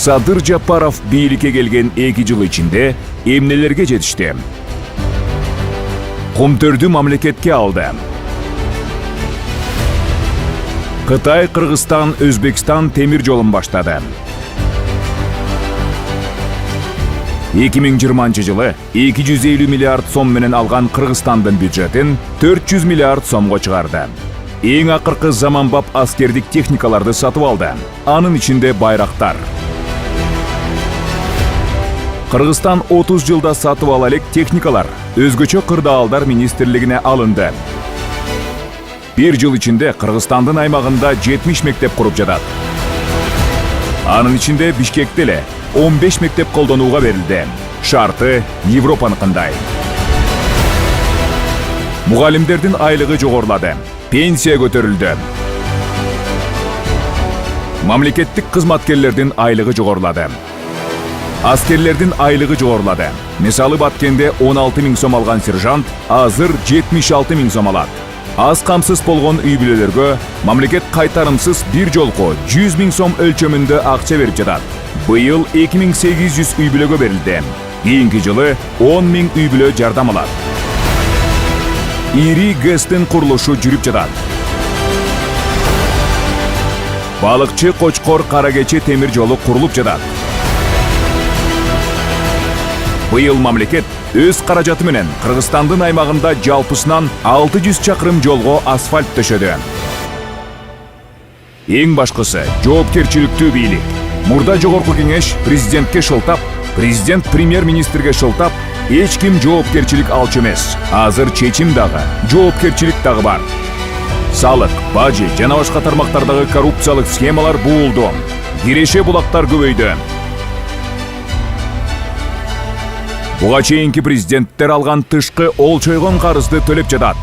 Садыр Жапаров бийликке келген 2 жыл ичинде эмнелерге жетишти? Кумтөрдү мамлекетке алды. Кытай, Кыргызстан, Өзбекстан темир жолун баштады. 2020 жылы 250 миллиард сом менен алган Кыргызстандын бюджетин 400 миллиард сомго чыгарды. Эң акыркы заманбап аскердик техникаларды сатып алды. Анын ичинде байрактар. Кыргызстан 30 жылда сатып ала элек техникалар өзгөчө кырдаалдар министрлигине алынды. 1 жыл ичинде Кыргызстандын аймагында 70 мектеп куруп жатат. Анын ичинде Бишкекте эле 15 мектеп колдонууга берилди. Шарты Европаныкындай. Мугалимдердин айлыгы жогорулады. Пенсия көтөрүлдү. Мамлекеттик кызматкерлердин айлыгы жогорулады. Аскерлердин айлыгы жогорулады. Мисалы Баткенде 16 000 сом алган сержант азыр 76 000 сом алат. Аз камсыз болгон үй бүлөлөргө мамлекет кайтарымсыз бир жолку 100 000 сом өлчөмүндө акча берип жатат. Быйыл 2800 үй бүлөгө берилди. Кийинки жылы 10 000 үй бүлө жардам алат. Ири ГЭСтин курулушу жүрүп жатат. Балыкчы Кочкор Каракечи темир жолу курулуп жатат. Быйыл мамлекет өз каражаты менен Кыргызстандын аймагында жалпысынан 600 чакырым жолго асфальт төшөдү. Эң башкысы жоопкерчиликтүү бийлик. Мурда жогорку кеңеш президентке шылтап, президент премьер-министрге шылтап, эч ким жоопкерчилик алчу эмес. Азыр чечим дагы, жоопкерчилик дагы бар. Салык, бажы жана башка тармактардагы коррупциялык схемалар буулду. Киреше булактар көбөйдү. Буга чейинки президенттер алган тышкы олчойгон карызды төлөп жатат.